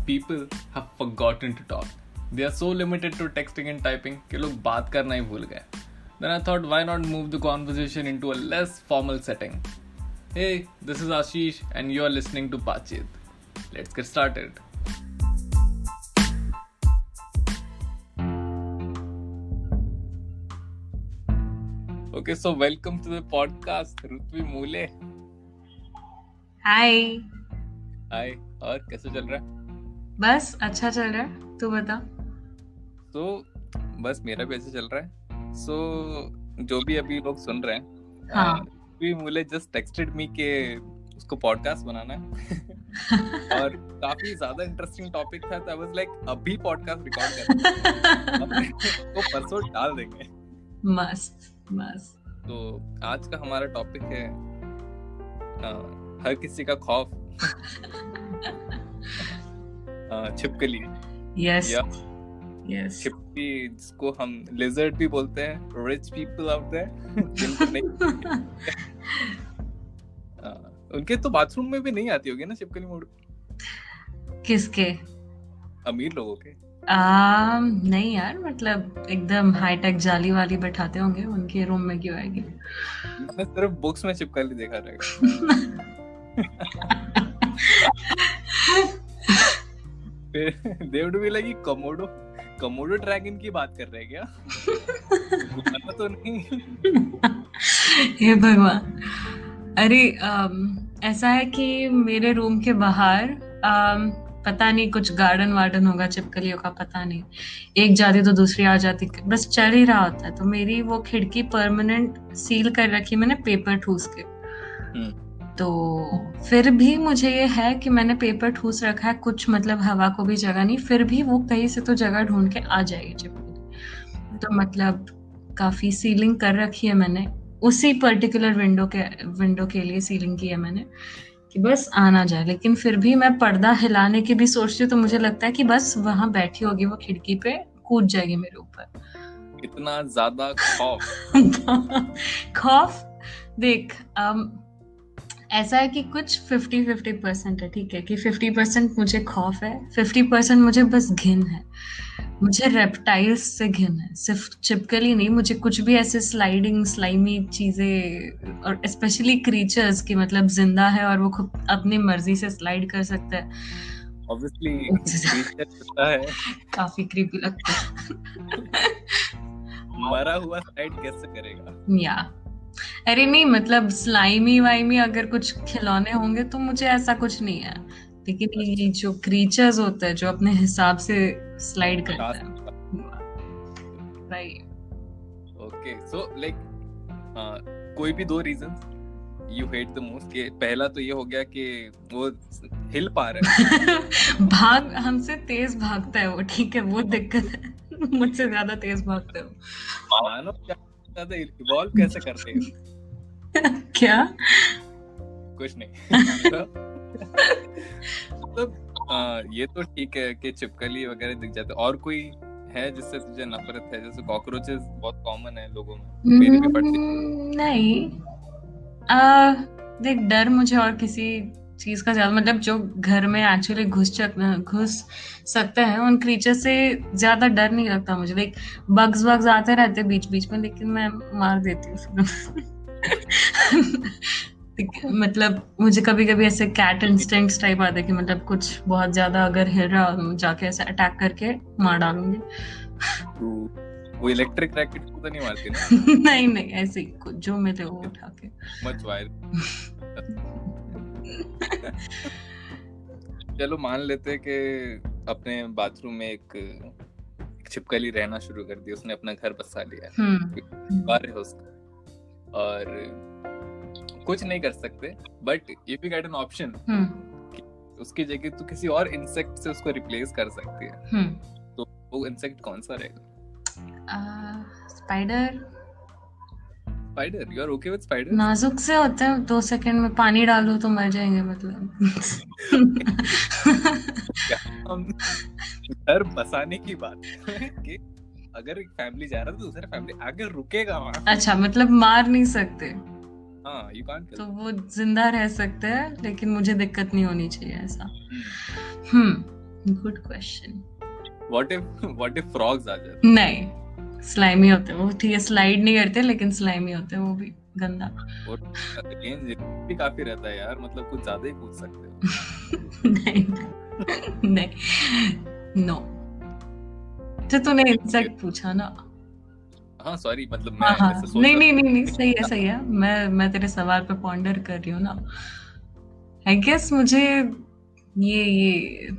people have forgotten to talk. They are so limited to texting and typing कि लोग बात करना ही भूल गए. Then I thought, why not move the conversation into a less formal setting? Hey, this is Ashish and you are listening to Baatcheet. Let's get started. Okay, so welcome to the podcast, Rutvi Mule. Hi. Hi, और कैसे चल रहा है? बस अच्छा चल रहा है, तू बता. तो बस मेरा भी ऐसे चल रहा है. So जो भी अभी लोग सुन रहे हैं, हाँ. रutvi Mule just texted me कि उसको पॉडकास्ट बनाना है और काफी ज्यादा इंटरेस्टिंग टॉपिक था. तो I was like, अभी पॉडकास्ट रिकॉर्ड करना है तो परसों डाल देंगे. मस्त. तो आज का हमारा टॉपिक है हर किसी का खौफ, छिपकली. यस. छिपकली जिसको हम लिजर्ड भी बोलते हैं. रिच पीपल आउट देयर जिनको नहीं उनके तो बाथरूम में भी नहीं आती होगी ना छिपकली मोड. किसके? अमीर लोगों के. नहीं यार, मतलब एकदम हाईटेक जाली वाली बैठाते होंगे, उनके रूम में क्यों आएगी? मैं सिर्फ बुक्स में छिपकली देखा रहेगा. They would be like, Komodo dragon की बात कर रहे हैं क्या? पता तो नहीं. हे भगवान. अरे ऐसा है कि मेरे रूम के बाहर पता नहीं कुछ गार्डन होगा छिपकलियों का, पता नहीं. एक जाती तो दूसरी आ जाती, बस चल ही रहा होता है. तो मेरी वो खिड़की परमानेंट सील कर रखी मैंने पेपर ठूस के. तो फिर भी मुझे ये है कि मैंने पेपर ठूस रखा है, कुछ मतलब हवा को भी जगह नहीं, फिर भी वो कहीं से तो जगह ढूंढ के आ जाएगी छिपकली. तो मतलब काफी सीलिंग कर रखी है मैंने, उसी पर्टिकुलर विंडो के लिए सीलिंग की है मैंने कि बस आना जाए. लेकिन फिर भी मैं पर्दा हिलाने की भी सोचती हूँ तो मुझे लगता है कि बस वहां बैठी होगी वो खिड़की पे, कूद जाएगी मेरे ऊपर. इतना ज्यादा खौफ देख, ऐसा है कि कुछ 50-50% है. ठीक है कि 50% मुझे खौफ है, 50% मुझे बस घिन है. मुझे रेप्टाइल्स से घिन है, सिर्फ छिपकली नहीं. मुझे कुछ भी ऐसे स्लाइडिंग स्लाइमी चीजें, और स्पेशली क्रीचर्स की, मतलब जिंदा है और वो खुद अपनी मर्जी से स्लाइड कर सकता है. Obviously, creature होता है. काफी क्रीपी लगता है. मरा हुआ स्लाइड कैसे करेगा? या अरे नहीं, मतलब स्लाइमी वाइमी अगर कुछ खिलौने होंगे तो मुझे ऐसा कुछ नहीं है. लेकिन ये जो क्रीचर्स होते हैं जो अपने हिसाब से स्लाइड करते हैं, राइट. ओके, सो लाइक कोई भी 2 reasons you hate the most. के पहला तो ये हो गया कि वो हिल पा रहा है. हमसे तेज भागता है वो, ठीक है, वो दिक्कत है. मुझसे ज्यादा तेज भागता है वो. मानो ज्यादा इवॉल्व कैसे करते हैं? क्या? कुछ नहीं. मतलब ये तो ठीक है कि छिपकली वगैरह दिख जाते. और कोई है जिससे तुझे नफरत है? जैसे कॉकरोचेस बहुत कॉमन है लोगों में, मेरे भी पड़ते. नहीं, देख, डर मुझे और किसी चीज का ज्यादा, मतलब जो घर में एक्चुअली घुस सकते हैं उन क्रीचर से ज्यादा डर नहीं लगता मुझे. देख, बग्स आते रहते बीच में, लेकिन मैं मार देती हूँ. मतलब मुझे कभी ऐसे कैट इंस्टिंक्ट्स टाइप आते कि मतलब कुछ बहुत ज्यादा अगर हिल रहा हो, जाके ऐसे अटैक करके मार डालूंगी. वो इलेक्ट्रिक रैकेट को तो नहीं मारती ना? नहीं, ऐसे ही जो मिले वो उठा के. Much viral. चलो मान लेते हैं कि अपने बाथरूम में एक छिपकली रहना शुरू कर दी, उसने अपना घर बसा लिया है और कुछ नहीं कर सकते. But if you get an option, उसकी जगह तू किसी और इंसेक्ट से उसको रिप्लेस कर सकती है, तो वो इंसेक्ट कौन सा रहेगा? Spider. You are okay with spider? नाजुक से होते हैं, 2 सेकंड में पानी डालो तो मर जाएंगे, मतलब. घर बसाने की बात कि अगर एक फैमिली जा रहा है तो दूसरा फैमिली आगे रुकेगा वहाँ. अच्छा, मतलब मार नहीं सकते. हाँ, you can't kill तो them. वो जिंदा रह सकते हैं, लेकिन मुझे दिक्कत नहीं होनी चाहिए ऐसा. Good question. What if frogs आ जाते? नहीं, स्लाइमी होते हैं वो, ठीक है, स्लाइड नहीं करते लेकिन स्लाइमी होते हैं वो भी, गंदा। और रेंज भी काफी रहता है यार, मतलब कुछ ज्यादा ही पूछ सकते हो। नहीं नहीं, नो। तो तूने इंसेक्ट पूछा ना? हाँ सॉरी, मतलब मैं हाँ, ऐसे सोच नहीं रहा नहीं नहीं नहीं, सही है सही है। मैं तेरे सवाल पे पॉन्डर कर रही हूँ ना। आई गेस मुझे ये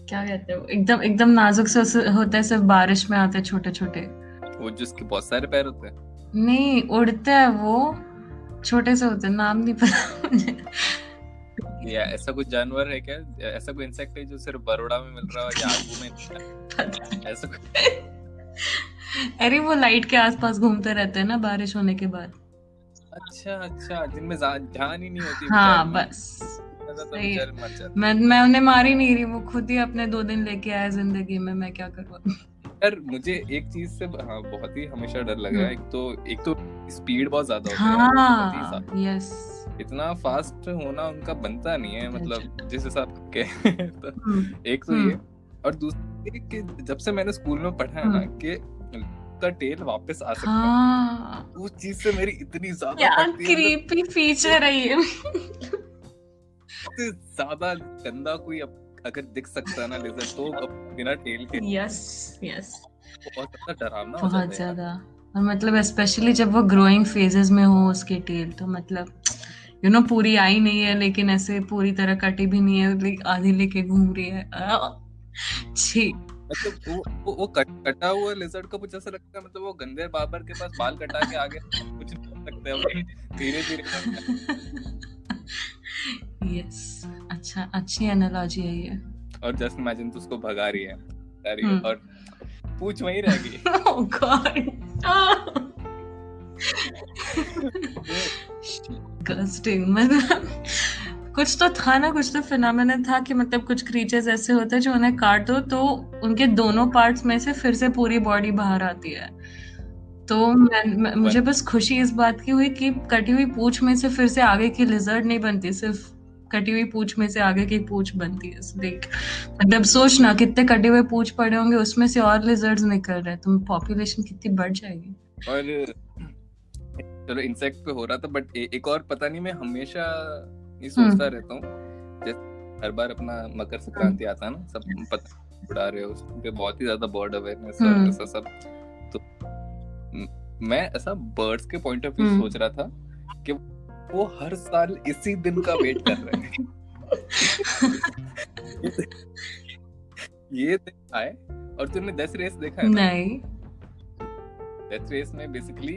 क्या कहते हैं, एकदम एकदम नाजुक से होता है, सिर्फ बारिश में आते हैं, छोटे छोटे। वो जिसके बहुत सारे पैर होते हैं? नहीं, उड़ते हैं वो, छोटे से होते हैं, नाम नहीं पता मुझे। या ऐसा कुछ जानवर है क्या, ऐसा कोई इंसेक्ट है जो सिर्फ बड़ौदा में मिल रहा है या आगू में ऐसा अरे वो लाइट के आसपास घूमते रहते हैं ना बारिश होने के बाद। अच्छा, जिनमें जान ही नहीं होती। हाँ बस, सही है। मैं उन्हें मार ही नहीं रही, वो खुद ही अपने 2 दिन लेके आया जिंदगी में, मैं क्या करूँ। यार मुझे एक चीज से बहुत ही हमेशा डर लगा है। एक तो स्पीड बहुत ज्यादा होती है। हाँ, यस, इतना फास्ट होना उनका बनता नहीं है, मतलब जिस हिसाब के तो एक तो ये, और दूसरी कि जब से मैंने स्कूल में पढ़ा है ना कि का टेल वापस आ सकता है, उस चीज से मेरी इतनी ज्यादा क्रीपी फीचर है ये। ज्यादा गंदा कोई अगर दिख सकता है ना लेजर, तो बिना टेल के, यस यस, बहुत ज्यादा डरावना हो बहुत ज्यादा। और मतलब स्पेशली जब वो ग्रोइंग फेजेस में हो उसके टेल, तो मतलब पूरी आई नहीं है लेकिन ऐसे पूरी तरह कटी भी नहीं है, आधी लेके घूम रही है। छी, मतलब वो कटा हुआ लेजर्ड का कुछ ऐसा लगता है, मतलब वो गंदे बार्बर के पास बाल कटा के आगे कुछ लगता है धीरे-धीरे। यस, अच्छा, अच्छी एनालॉजी है ये। और जस्ट इमेजिन, तो उसको भगा रही है और पूंछ वहीं रह गई। ओह गॉड, डिस्गस्टिंग। मतलब कुछ तो था ना, कुछ तो फिनोमेना था कि मतलब कुछ क्रीचर्स ऐसे होते हैं जो उन्हें काट दो तो उनके दोनों पार्ट्स में से फिर से पूरी बॉडी बाहर आती है। तो मुझे बस खुशी इस बात की हुई कि कटी हुई पूंछ में से फिर से आगे की लिजर्ड नहीं बनती, सिर्फ कटी हुई पूंछ में से आगे की पूंछ बनती है। देख, मतलब सोच ना, कितने कटे हुए पूंछ पड़े होंगे, उसमें से और लिजर्ड्स निकल रहे, तो पॉपुलेशन कितनी बढ़ जाएगी। और चलो इंसेक्ट पे हो रहा था, बट एक और पता नहीं, मैं हमेशा ये सोचता रहता हूँ, जैसे हर बार अपना मकर संक्रांति आता है ना, सब पतंग उड़ा रहे हो, उस पे बहुत ही ज्यादा बर्ड अवेयरनेस और ऐसा सब, तो मैं ऐसा बर्ड्स के पॉइंट ऑफ व्यू सोच रहा था कि वो हर साल इसी दिन का वेट कर रहे हैं। ये दिन आए। और तूने डेथ रेस देखा है ना? नहीं। डेथ रेस में बेसिकली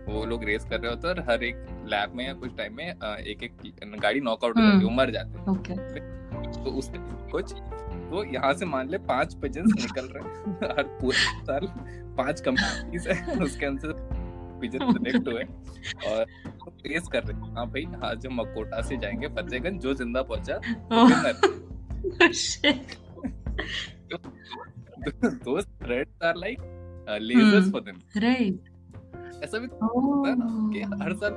वो लोग रेस कर रहे होते हैं और हर एक लैब में या कुछ टाइम में एक एक गाड़ी नॉकआउट हो जाती है, वो मर जाते हैं। okay. तो उसके कुछ तो यहाँ से मान ले 5 पिजन्स निकल रहे हैं हर पूरे साल, 5 कंपनीज है उसके अंदर पिजन सेलेक्ट हुए और रेस कर रहे हैं। हाँ भाई, आज हम मकोटा से जाएंगे फतेहगंज, जो जिंदा पहुंचा winner. Those threads are like lasers for them. Right. ऐसा भी होता है ना कि हर साल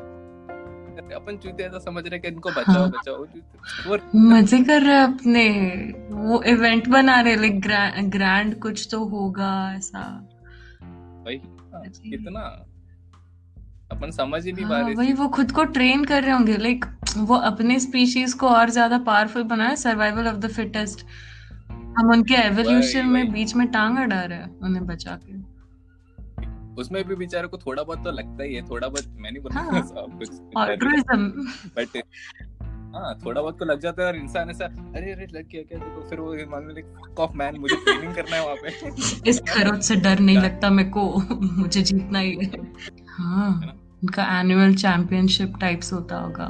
अपन चूते ऐसा समझ रहे कि इनको बचाओ बचाओ, मजे कर रहे अपने, वो इवेंट बना रहे, लाइक ग्रैंड कुछ तो होगा ऐसा। भाई कितना अपन समझ ही नहीं पा रहे। वही, वो खुद को ट्रेन कर रहे होंगे, लाइक वो अपने स्पीशीज को और ज्यादा पावरफुल बनाए, सर्वाइवल ऑफ द फिटेस्ट। हम उनके एवोल्यूशन में बीच में टांग अड़ा रहे हैं उन्हें बचा के। उसमें भी बेचारे को थोड़ा बहुत तो लगता ही है, थोड़ा बहुत, मैं नहीं बोलूंगा सब कुछ ऑल्ट्रुइज्म, बट थोड़ा बहुत तो लग जाता है। और इंसान ऐसा अरे लग गया क्या, देखो फिर वो मान लो फक ऑफ मैन, मुझे ट्रेनिंग करना है वहाँ पे। इस खरोच से डर नहीं लगता मेरे को, मुझे जीतना ही है। हाँ, उनका एनुअल चैंपियनशिप टाइप्स होता होगा।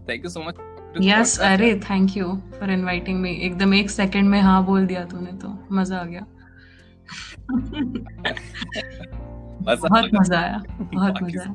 Thank you so much. Yes, अरे thank you for inviting me. एकदम 1 सेकंड में हाँ बोल दिया तूने, तो मजा आ गया। बहुत मजा आया, बहुत मजा आया।